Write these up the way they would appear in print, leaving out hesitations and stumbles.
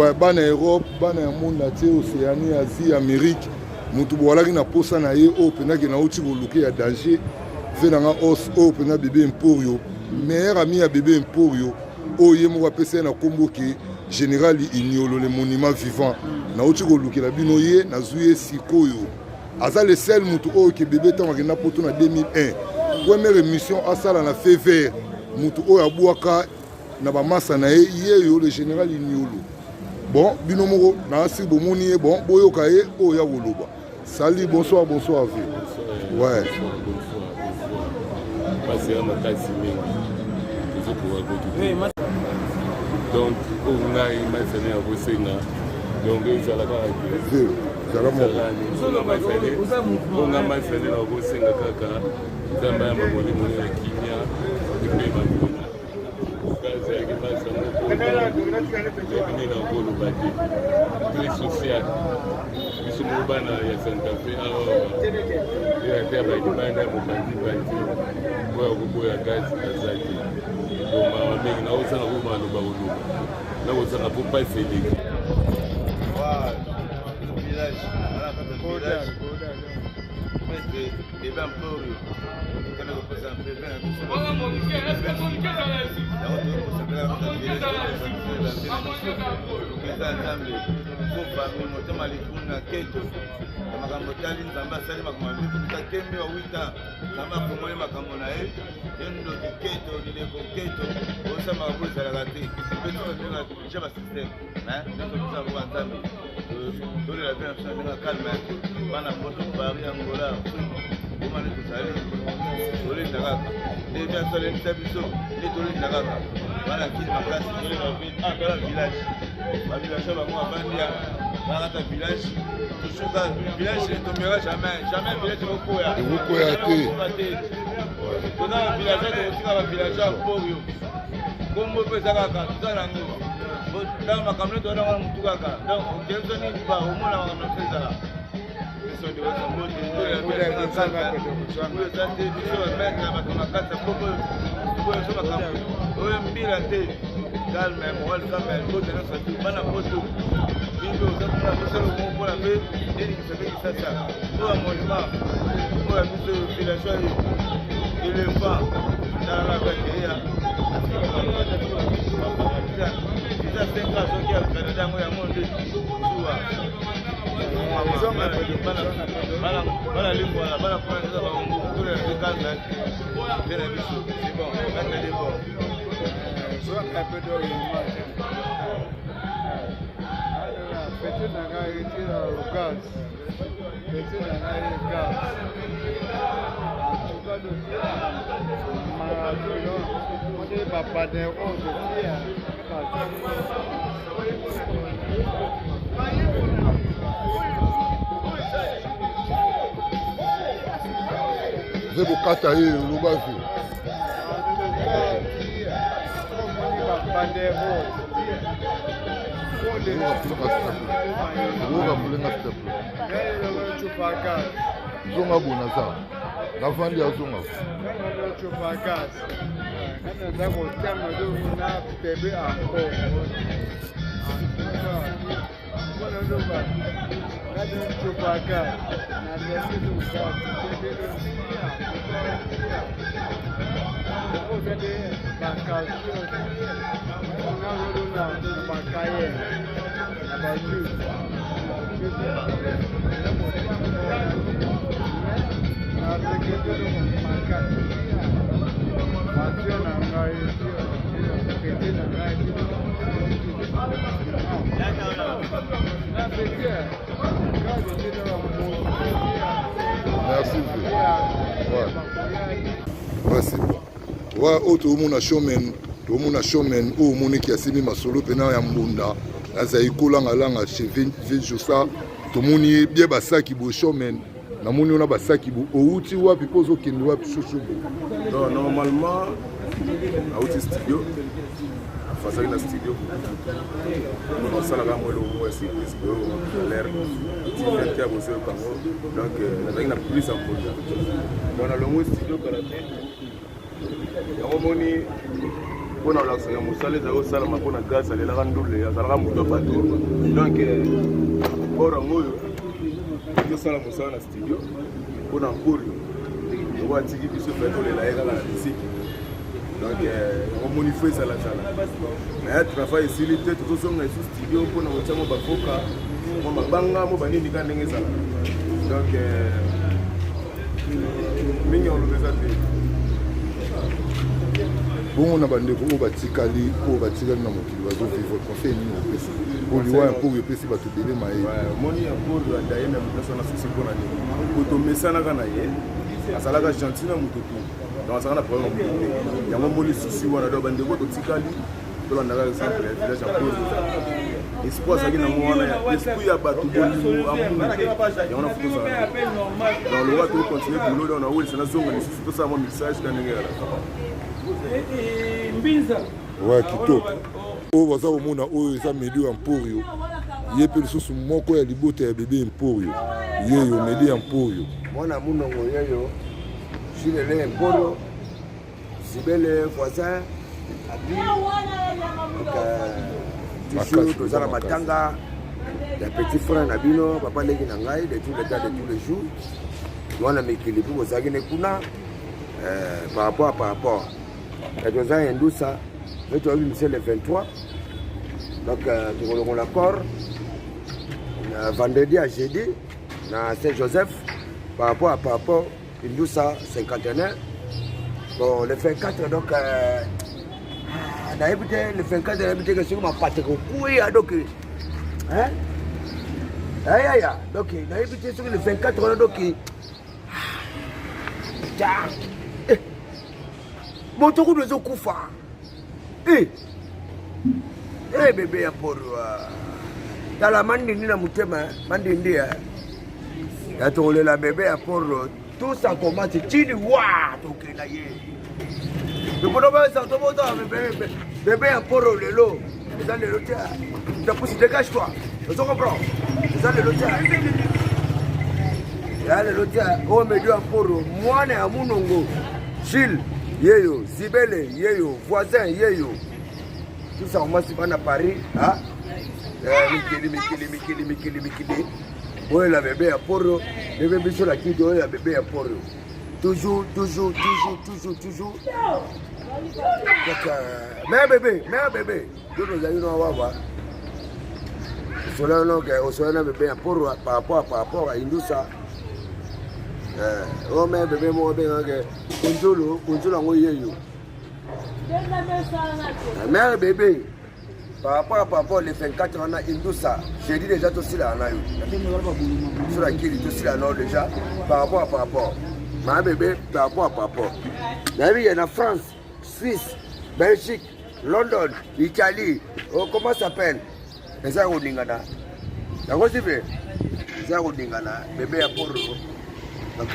Ouais, bana Europe, bana monde Océanie, Asie, Amérique. Mutu bolaki na posa na ye o pena ke na uti boluke ya danger. Fait na os o pena bébé Emporio. Meilleur ami ya bébé Emporio. O ye mo apesa na kombo ke général Ignolo le monument vivant. Na uti boluke la bino ye na zuye sikoyo. Aza le seul mutu o ke bébé tanga na poto na 2001. Première émission à ça na fait vert. Mutu o abouaka na ba massa na ye yo le général Ignolo. Bon, binomoro, na asi bomoni bon, boyoka ye o ya woloba. Salut, bonsoir, bonsoir à vous. Ouais. Donc, on a imaginé à vous signer. Donc, ils allaient à la on a imaginé à vous signer caca. Nous avons un moment de Kenya. Très social. Ils sont urbains à Santa Fe. Ils ont été à Baïdimana, Mokandi, Baïdi, Boya, Gaz, Azaki. Donc, ma mère, n'a pas de roman au Baoulou. N'a pas de pas fêter. Village, les bains pour eux. Quand on pose un peu bien, Vous avez kata ye lubazi. Zonga bona za. Navandi azonga. Merci. Ouais, c'est bon. Ouais, autre monde a showman, tout le monde a showman, au monde qui a signé ma solo pena ya mbunda. Azaïkola ngalanga chez Vinjosa, tout le monde est bien basa qui bo showman. Na moni on a basa qui bo outi wapi pozo kendo wapi chouchou. Non, normalement, à outil studio. Face à la studio, on s'en a quand même le mot surprise pour l'air. Tu viens qui a bossé au Congo, donc la plus en pôle. Donc le mot studio karaté, on moni mpona kolakisaka mosala ezali kosalama mpona grâce alelaka ndule azalaka moto ya bato donc bor yango oyo tosala mosala na studio mpona mporio yango atiki biso pe tolela ye kaka na misiki donc omoni fo esalasala mais travail esili te tozosonga esu studio mpona kotiamo bafoka mo mabanga mo banini ka ndenge ezala donc mingi olobeza te bongo na bandeko oyo batikali na mokili bazovivre conseil nini opesa oliwa ya mpori opesi bato ebele maye omoni ya mpori adaye na motaso na susi mpona nini koto mesanaka na ye asalaka gentil na moto tu donc azalaka na problème na moto te yango moni susi wana do bandeko totikali tolandaka exemple ya village ya mpori espoir azalaki nango wana esprit ya bato bolimo amunu yango na foto ozala donc lowa tokontinue boulot donc naolisa nazonga lisusu tosala mwa mixage ka ndenge yala ouais kitoko oyo baza komona oyo eza medio ya mporio ye mpe lisusu moko ya libota ya bebe mporio yeyo medi ya mporio mwana munongo yeyo silele mporio sibele voisin abi toujours tozala matanga ya petit frère na bino papa leki na ngai de tous les temps de tous les jours wana mikili mpo bozalaki ne kuna par rapport et nous avons un ça, nous avons le 23, donc nous avons l'accord, vendredi à jeudi, à Saint-Joseph, par rapport, une douce à 51. Bon, le 24, donc, on a évité, le 24, on a évité que sur ma pâte, donc, hein? Aïe, donc, on a évité sur le 24, donc, moto kudo zokufa bebe ya poro tala mandindi na mutema mandindi ya tolela bebe ya poro tout ça commence chini wa tokena ye bebono ba ça toboto bebe ya poro lelo eza lelo tia ta pousse dégage toi tu comprends eza lelo tia ya lelo tia o medio ya poro mwana ya munongo Gilles yeyo, Sibele, yeyo, voisin, yeyo. Tout ça, on m'a suivi à Paris. Hein? Mikili. Oui, la bébé à Poro. Le bébé sur la qui doit la bébé à Poro. Toujours. Mère bébé. Nous nous allons voir. Au soleil, bébé à Poro par rapport à Indoussa. Oh mais bébé moi bien que Kunjolo ngo yeyo. Mère bébé par rapport les 24 ans à Indoussa, j'ai dit déjà tout cela en a eu. Sur la qui tout cela non déjà par rapport. Ma bébé par rapport. La vie en France, Suisse, Belgique, London, Italie, comment ça s'appelle? Les Arodingana. D'accord c'est vrai. Les Arodingana, bébé à Poro. Donc,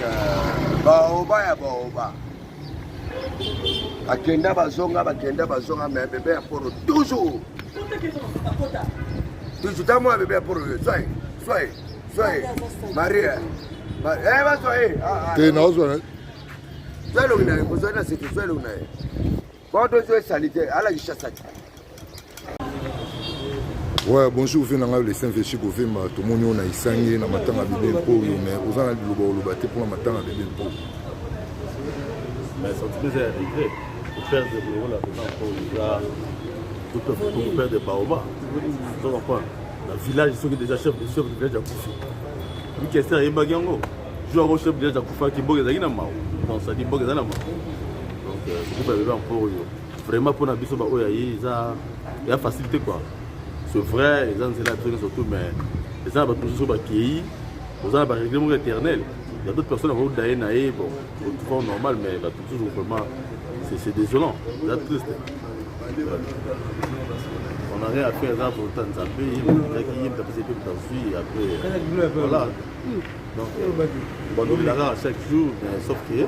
baoba. Bakenda bazonga, mais bébé à Poro. Toujours. T'as moi bébé à Poro. Soyez. Marie. Soyez. T'es naozwa. Soyez l'ognaï, vous soyez là, c'est tout, soyez l'ognaï. Quand on est sanitaire, à la chasse. Ouais, bonjour, vous venez le Saint-Véchi, vous venez tout le monde a isangi na matanga bébé mporio, mais vous en avez le bâti pour la matanga bébé mporio. Mais ça te faisait arriver pour faire des boulots là dedans pour faire des baobas. Tu comprends? Le village, ils sont déjà chefs du village à Koufi. Lui qui est là, il m'a dit je suis chef du village à Koufa qui est là, donc ça dit Boga. Donc, c'est pour bébé mporio. Vraiment pour la biso ba oyayi, il y a facilité quoi. C'est vrai, les gens c'est là surtout, mais les gens sont toujours accueillis, les gens ont un règlement éternel. Il y a d'autres personnes qui vont d'ailleurs, bon, au fond normal, mais toujours vraiment, c'est désolant, c'est triste. On n'a rien à faire là pour le temps de Zambé, il y a des après, voilà. Donc, bon, nous l'avons à chaque jour, mais sauf que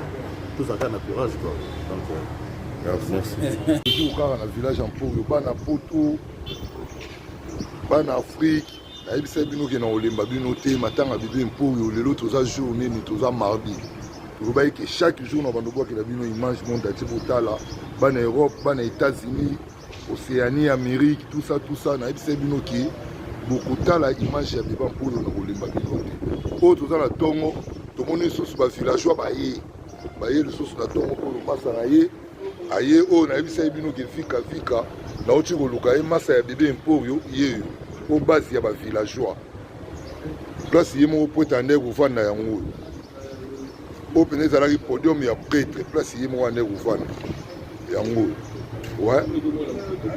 tout ça a un apurage, quoi. Donc, merci. Toujours dans le village en Poro, bana poto. Bana Afrique, nayebisa bino ke na olemba bino te matanga bébé mpoyo lelo toza journée ni toza mardi. tolobai que chaque jour na bando bwaki na bino image monde ati botala bana Europe bana États-Unis Océanie Amérique tout ça na ebisa bino ki bokotala image ya beba mpolo na kolemba bino te oyo toza na ntongo tomoni lisusu bavillageois baye lisusu na ntongo mpolo masa na ye aye oyo nayebisa bino ke fika nauti koluka ye masa ya bebe emporio yeyo o base ya bavillageois place ye moko po etande kovanda yango oyo oyo pene ezalaki podium ya prêtre place ye moko ande kovanda yango oyo ouais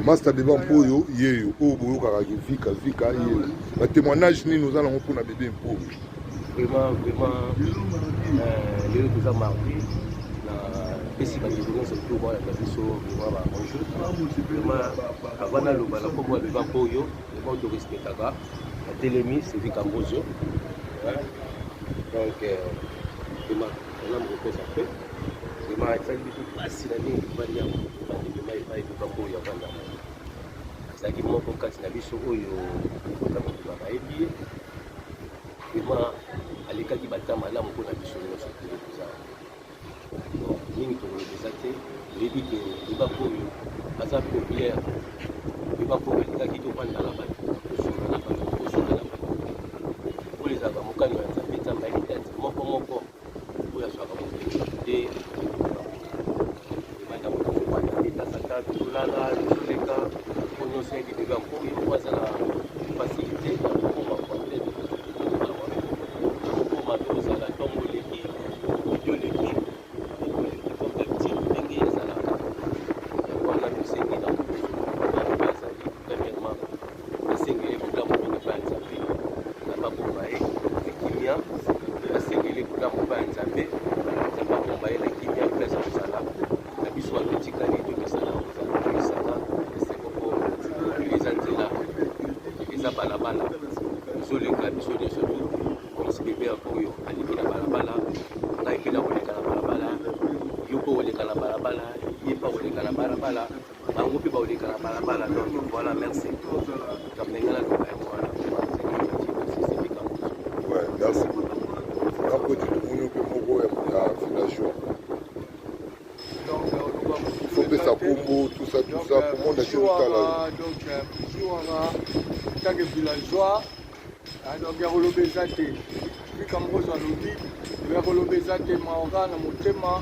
master beba mpoyo yeyo oyo boyokaka ke vika yeyo batémoignage nini oza nango mpona bebe mpoyo vraiment lelo toza mardi na pesi badélivrance surtout bayaka biso vraiment baenjeu vraiment avant naloba na kombo ya beba mpoyo vraiment torespectaka atelemi Sylvie Cambozio donc vraiment on a mopesa mpe vraiment ezali biso mpasi na ndenge tobali yango bandemema epai beba mpoyo avandama azalaki moko kati na biso oyo otamotema bayebi ye vraiment alekaki bata malamu mpona biso nyonso tele toza mingi tokolobeza te oyebi ke beba mpoyo aza populaire beba mpoyo alekaki tovandala bato tosungana bato kozongela bato oyo ezalaka mokano ya nzambe nzambe ayeli date moko oyo azwaka mokili te ebanda motozokwata etasaka tozolala tozoleka po nyonso yaki beba mpoyo po aza na facilité ya kokoma problème kokoma pe ozala ntongo oleki yoleki comptabilité ndenge ezalaka wana tosengi na azali premièrement asengeli kolamu mingi pa ya nzambe na bakomba ye kimia asengeli kolamu pa ya nzambe na bakomba ye na kimia place kozala na biso atotikali tokesana kozala esengo eza nzela eza balabala tozoleka biso nyonso tu komisi bebe oyo aleki na balabala ngai mpe na koleka na balabala yo mpo oleka na balabala ye mpa oleka na balabala bango mpe baoleka na balabala donc voilà merci donc ndenge naloba yango wana ouais merci nakoti tomoni mpe moko ya villageois faut pesa kombo tout ça pour monde ake kotala donc toujours tant que villageois donc ya koloba eza te fika mbozo alobi ya koloba eza te maoka na motema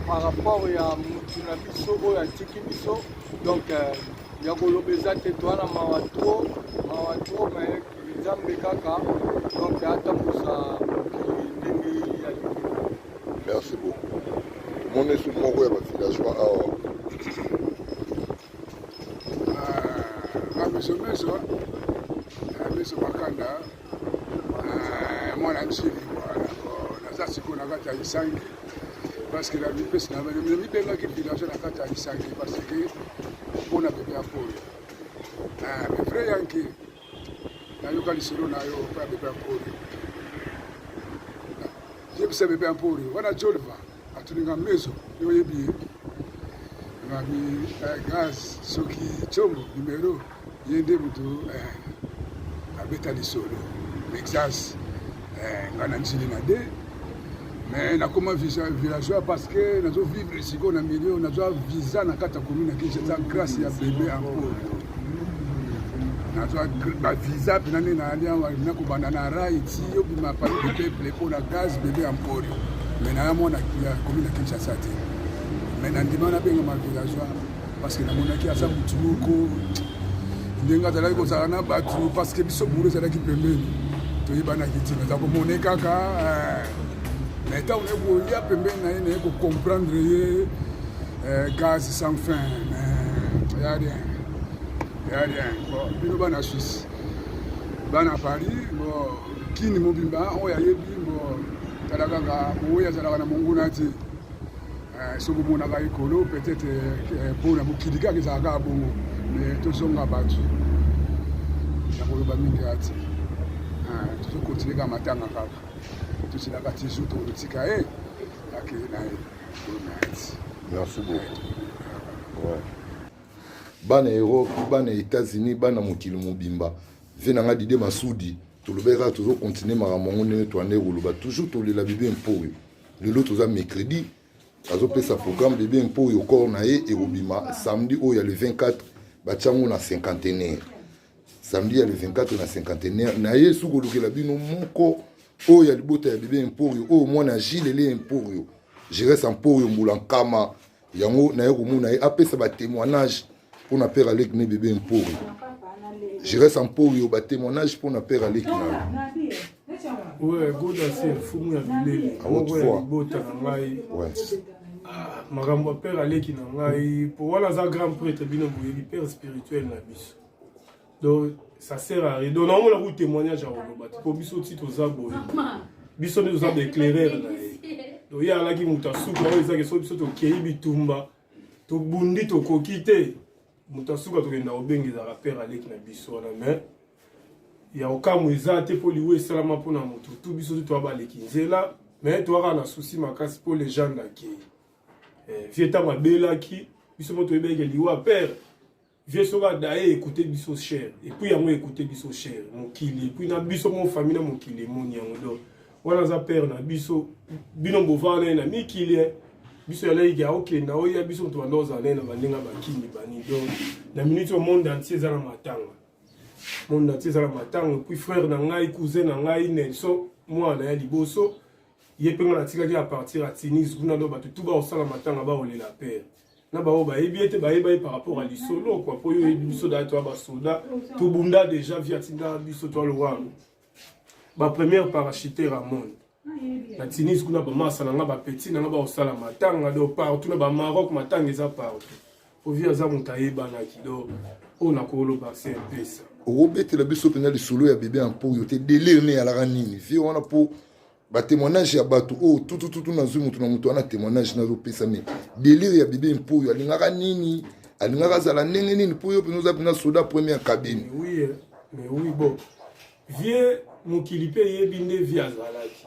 par rapport ya mutu na biso oyo atiki biso donc ya koloba eza te toza na mawa tro me nzambe kaka donc atambusa ndenge ya libi. merci beaucoup tomoni su moko ya bavillageois awa amesomeso meso makanda mwana nsili naza sikoyo na kati ya isangi parce que namipesi namibengaki village na kati ya isangi parce que mpona bebe ya mpoyo me vrai yanke nayoka lisolo na yo mpo ya bebe ya mpoyo yebisa bebe ya mpoyo wana jolva atuninga meso yo oyebi ye ngami gaz soki tshombo numero ye nde moto abeta lisolo mexas ngai na nsili na de mais nakoma villageois parce que nazovivre sikoyo na milieu nazwa visa na kati ya commune ya kinshasa grâce ya bebe ya mpoyo nazwa bavisa mpena nde nakobanda na rai ti obima pali de peuple mpona gaz bebe ya mpoyo mais naya mwana ya commune ya kinshasa te mais nandima nabengama villageois parce que namonaki aza motu moko ndenge azalaki kozala na bato parce que biso buru ezalaki pembeni toyebanaki ntina eza komone kaka mais ntango naye kolia pembeni na ye naye kocomprendre ye gaz sans fin ya rien bon bino bana suisse bana paris bon kini mobimba oyo ayebi bon tala kaka oyo azalaka na monguna te soki omonaka ekolo peut-être mpona mokili kaka ezalaka kaka bongo mais tozonga bato ya koloba mingi ati tozokontinue kaka matanga kaka tosilaka ti jour tokotika ye akei na ye koloba ati merci beaucoup ouais. Bana Europe bana États-Unis bana mokili mobimba ve nanga Dide Masudi tolobeka tozokontinue makambo ngo ndenge toande koloba toujours tolela bebe mpoyo lelo toza mercredi azopesa programme bébé mpo yo corps na ye ekobima samedi oyo ya le 24 batiango na cinquantenaire samedi ya le 24 na cinquantenaire na ye soki olukela bino moko oyo ya libota ya bébé mporio oyo mwana Gilles ele mporio jeresa mporio mbula nkama yango na ye komona ye apesa batémoignage mpona père alek ne bébé mporio jeresa mporio batémoignage mpona père alek na ouais goda c'est fumu ya bilele moko ya libota na ngai makambo ya père aleki na ngai po wana aza grand prêtre bino boyebi père spirituel na biso donc ça sert à rien donc naomona ku témoignage ya koloba po biso ti toza boye biso nde toza baéclaireur na ye donc ye alaki moto asuka oyo ezaki so biso tokei bitumba tobundi tokoki te moto asuka tokenda kobengezaka père aleki na biso wana mais ya okamu eza te mpo liwa esalama mpona moto tu biso tu toya baleki nzela mais toyaka na susi makasi mpo les gens nakei vie ntango abelaki biso mo toyebeke liwa père vie soki adaye ekute biso cher epuis yango ekute biso cher mokili epuis na biso mo famille na mokili emoni yango donc wana aza père na biso bino bovana na ye na mikili biso yalaiki aokenda oya biso moto banda ozala naye na bandenga bakini bani donc na minute oyo monde entier eza na matanga monde entier eza na matanga epuis frère na ngai cousin na ngai Nelson mwana ya liboso ye mpe nga natikaki apartir ya Tunis kuna ndo bato tu baosala matanga baolela père na bao bayebi ete bayeba ye par rapport à lisolo quoi po yo yebi biso da toya basoda tobunda déjà via tinda biso toya lowano bapremière parachuteur à monde na Tunis kuna bamasa na nga bapeti na nga baosala matanga do partout na bamaroc matanga eza partout ovia aza moto ayebanaki do oyo nakoloba se mpesa okobetela biso mpenza lisolo ya bebe ya mpoyo te delire ne yalaka nini vie wana mpo batémoignage ya bato oyo tutututu nazwi moto na moto wana témoignage nazopesa me delire ya bebe mpoyo alingaka nini alingaka azala ndenge nini mpo yo mpenza oza mpenza soda première cabine mais oui bon vie mokili mpe yebi nde vie azalaki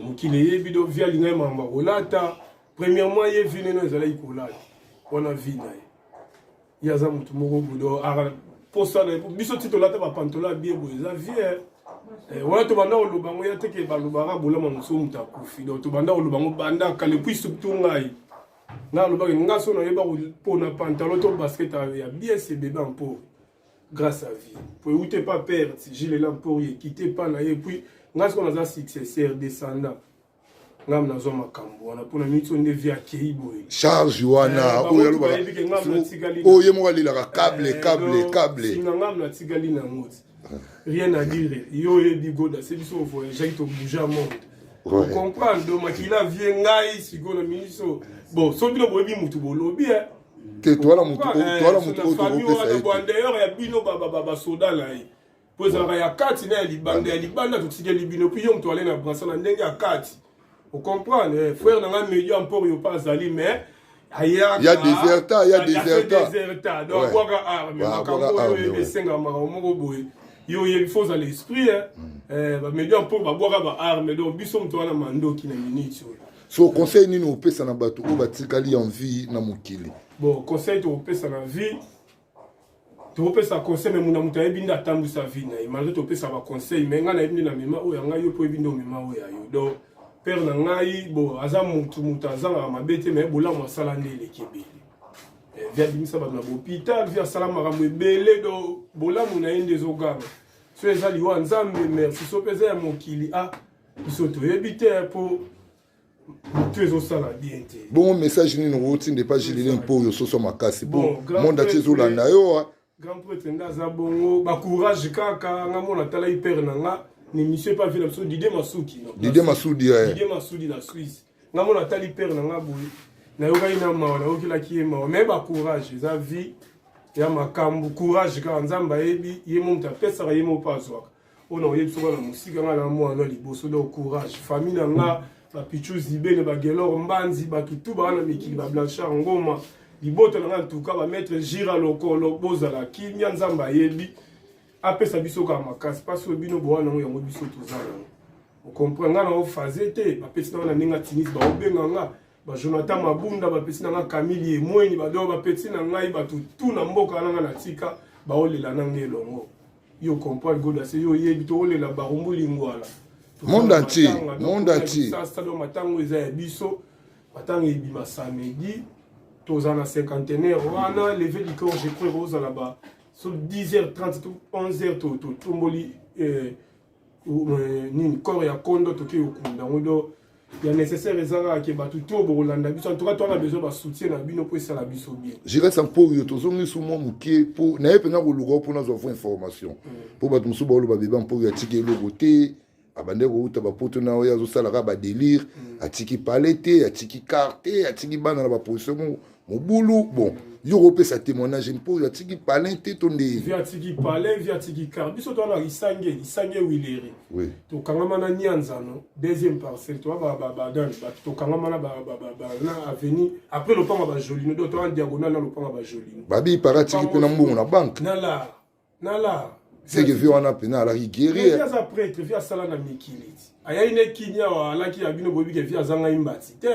mokili eyebi do vie alingai mamba kolata premièrement ye vie neno ezalaki kolata wana vie na ye ye aza moto moko bodo posala biso ti tolata bapantola bien boye eza vie wana tobanda koloba yango ya teke balobaka bolama mosusu moto akufi donc tobanda koloba yango banda kala epui surtout ngai nga alobaki nga so nayeba mpona pantalon to basket ya bien se bebe mpo grâce à vie po eute pas perdre Gilles ela mpo ekite pa na ye epui nga siko naza successeur descendant ngam nazwa makambo wana mpona miniti nde vie akei boye charge wana oyo alobaka oyo ye moko alelaka cable singa ngam natikali na moti rien à dire yo yebi goda c'est biso voyage to bouger monde pour comprendre donc makila vie ngai siko na miniso bon so bino boyebi mutu bolobi te toala mutu otopesa bon d'ailleurs ya bino ba soda na ye po ezalaka ya kati na ya libanda totikeli bino puis yo mutu ale na bransa na ndenge ya kati vous comprenez frère na nga medio mpor yo pas azali mais il y a déserta donc waka arme makambo yo esenga moko boye yo yebi faut à l'esprit ba medio mpor ba bwaka ba arme donc biso mutu wana mandoki na minute so conseil nini opesa na bato oyo batikali en vie na mokili bon conseil topesa na vie topesa conseil mais muna mutu ayebi nde atambwisa vie na ye malgré topesa baconseil mais nga nayebi nde na mema oyo yanga yo mpo yebi nde omema oyo ya yo donc père na ngai bon aza mutu azangaka mabe te mais bolamu asala nde eleki ebele vi abimisa bato na bohôpital vi asala makambo ebele do bolamu na ye nde ezoganga so eza liwa nzambe merci so mpe eza ya mokili biso toyebi te mpo motu ezosala bien te bongo message nini okotinde pa Gilles mpo oyo soso makasi bon monde ati ezolanda yo grand prêtre nde aza bongo bacourage kaka nga mona atalaki père na nga ni monsieur pas vu la chose Didier Massoudi na Suisse nga mona tali père na nga boye na yoka ina mawa na okila ki mawa mais ba courage za vie ya makambu courage ka nzamba yebi ye monta pesa ka ye mo paswa ona oyebi so na musika nga na mwana liboso do courage famille na nga ba pichu zibene ba gelor mbanzi ba tutu ba na mikili ba blanchard ngoma liboto na nga ntuka ba maître gira lokolo bozala kimya nzamba yebi apesa biso ka makasi parce que bino boana ngo yango biso tozala on comprend nga na ofaze te bapesi na ndinga Tunis ba obenga nga ba Jonathan Mabunda bapesi na nga Camille Mweni ba do bapesi na ngai batu tu na mboka na nga na tika ba olela na ngelongo yo comprend goda se yo yebi to olela ba rumbuli ngwala Monde entier. Stade matango eza ya biso. Matango ebima samedi. Tozana cinquantenaire. Wana levé du corps, je crois rose là-bas. Sur 10h30 11h to tomboli ni corps ya kondo toke okunda. Ngodo ya nécessaire ezanga ke batu to bolanda biso. En tout cas, toi on a besoin de soutien na bino pour ça la biso bien. Je reste en pour yo tozongi sous mon muké pour na epena ko lugo pour nous avoir information. Pour batu musu ba lo ba beba pour ya tiki lo côté abande ko uta ba poto na oya zo sala ba délire atiki palete atiki carte atiki bana na ba position mobulu bon yo repé sa témoignage pour atiki palete tonde via tiki palais via tiki carte biso to na isange wileri oui to kangama na nyanza no deuxième parcelle to ba dan ba to kangama na ba na avenue après le pont ba jolino do to en diagonale na le pont ba jolino babi paratiki pe na mbongo na banque na la c'est que vieux on a pena la guérir via za prêtre via sala na mikiliti aya ine kinya wa laki ya bino bobi ke via zanga imbati te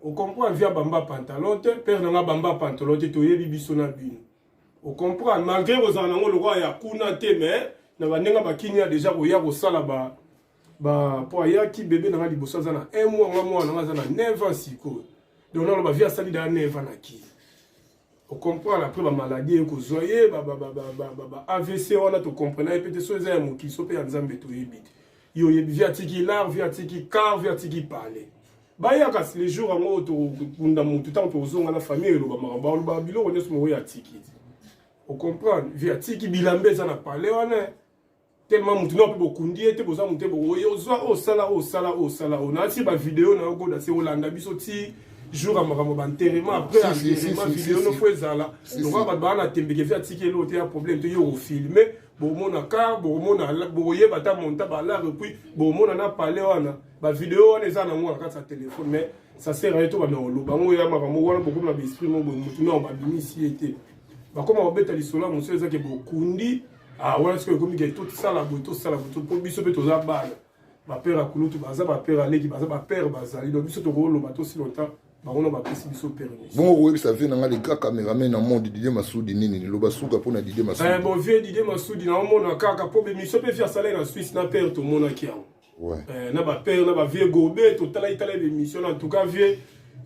on comprend via bamba pantalon te père na bamba pantalon te to yebi biso na bino on comprend malgré aux anango le roi ya kuna te mais na bandenga bakinya déjà ko ya ko sala ba po ya ki bébé na liboso za na 1 mois na za na 9 ans siko donc on va via sali da 9 ans na ki on comprend après la maladie ko zoyer AVC on a to comprendre et peut-être so za mo ki so pe ya nzambe to yebi yo yebi via tiki lar via tiki car via tiki parler baya kasi les jours en to kunda mutu tant to zonga na famille lo ba bilo on est mo ya tiki on comprend via tiki bilambe za na parler on tellement mutu no pe bokundi ete boza mutu bo yo zo sala on a si ba vidéo na ko da se olanda biso ti jour à makambo enterrement après enterrement vidéo no faut ezala donc ba bana tembeke via tiki lo te ya problème to yo filmer bo mona car bo mona bo yeba ta monta ba la puis bo mona na parler wana ba vidéo wana eza na moi na sa téléphone mais ça sert à tout ba no lo bango ya makambo wana beaucoup na esprit mo mutu no ba bimisi ete ba koma ba beta lisola muso eza ke bokundi wana ce que comme que tout ça la boto pour biso pe toza bana ba père akulutu baza ba père aleki baza ba père bazali donc biso to rolo ba to si longtemps ba on ba pesi biso permis bon oui ça vient na les gars caméraman na monde Didier Massoudi nini lo basuka pour na Didier Massoudi bon vieux Didier Massoudi na mona kaka po be biso pe faire salaire en Suisse na père to mona ki ouais na ba père na ba vieux gobé to tala émission en tout cas vieux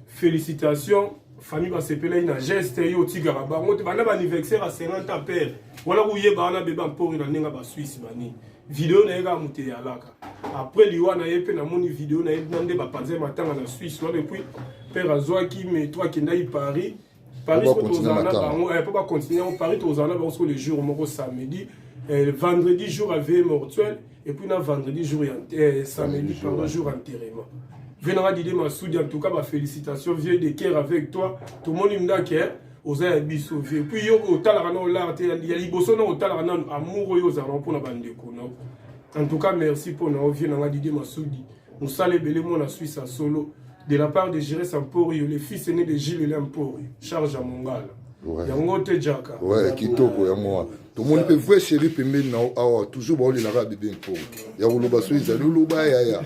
félicitations famille va se peler na geste yo tigara ba ngote bana ba anniversaire à 50 ans père wala ku yeba na beba mpori na ninga ba Suisse bani vidéo na ega muté ya laka après liwa na yepe na moni vidéo na ndé ba panze matanga na Suisse là depuis père azwa ki mais toi qui ndai Paris tozana bango pour pas continuer au Paris tozana bango sur les jours moko samedi vendredi jour à veille mortuelle et puis na vendredi jour samedi pardon jour enterrement. Venera Didier Massoudi, en tout cas, ma félicitations, vieux de cœur avec toi. Tout le monde m'a dit aux abisso vieux. Puis yo au talarano l'art, il y a libosono au talarano amoureux aux arons pour la bande de kono. En tout cas, merci pour nous vieux Venera Didier Massoudi. Nous saluons mon la Suisse à solo de la part de Gérès Emporio, le fils aîné de Gilles Emporio, charge à Mongala. Yangote Jaka. Ouais, kitoko ya moi. Tout le monde peut voir chéri pembe na awa toujours ba oli la ba bébé pour. Ya uloba so izali uloba ya.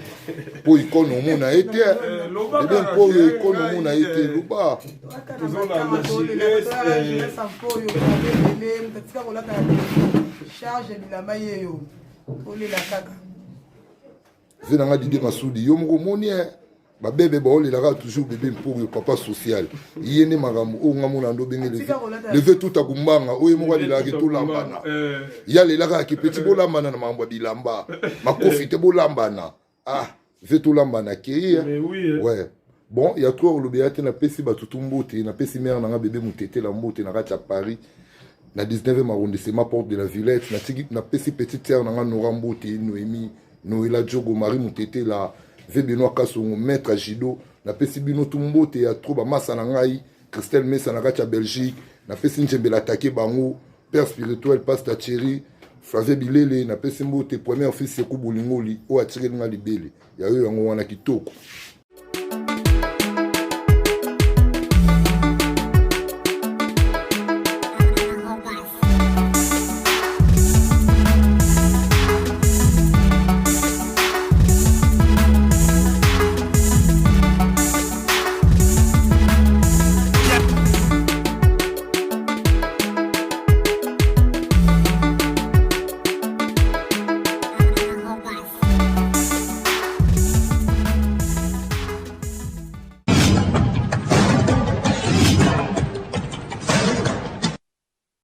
Po ikono mona ete. Bébé pour ikono mona ete loba. Toujours la Gérès Emporio bébé mtatika kolaka charge bilamba yeyo. Oli la kaka. Venanga Didier Massoudi yo moko moni ba bébé ba oli la toujours bébé pour papa social. Yene magambo o ngamona ndo bengele. Levé tout akumbanga o yemo li la ke to lambana. Ya le la ki petit bolambana na mambo bilamba. Makofi te bolambana. Ah, ve to lambana ke ya. Ouais. Bon, il y a trop le béate na pesi ba tutumbote na pesi mère na bébé mutete la mbote na racha Paris. Na 19e arrondissement porte de la Villette na tiki na pesi petite sœur na Norambote Noémie Noëlla Djogo Marie mutete la ve Benoît Kasongo maître Jido na pesi bino tumbote ya trop ba massa na ngai Christelle Messa na racha Belgique na pesi njembe la taqué bango père spirituel pasteur Thierry Flavie Bilele na pesi mbote premier office Sekou Bolingoli o atire nga libele ya yo yango wana kitoko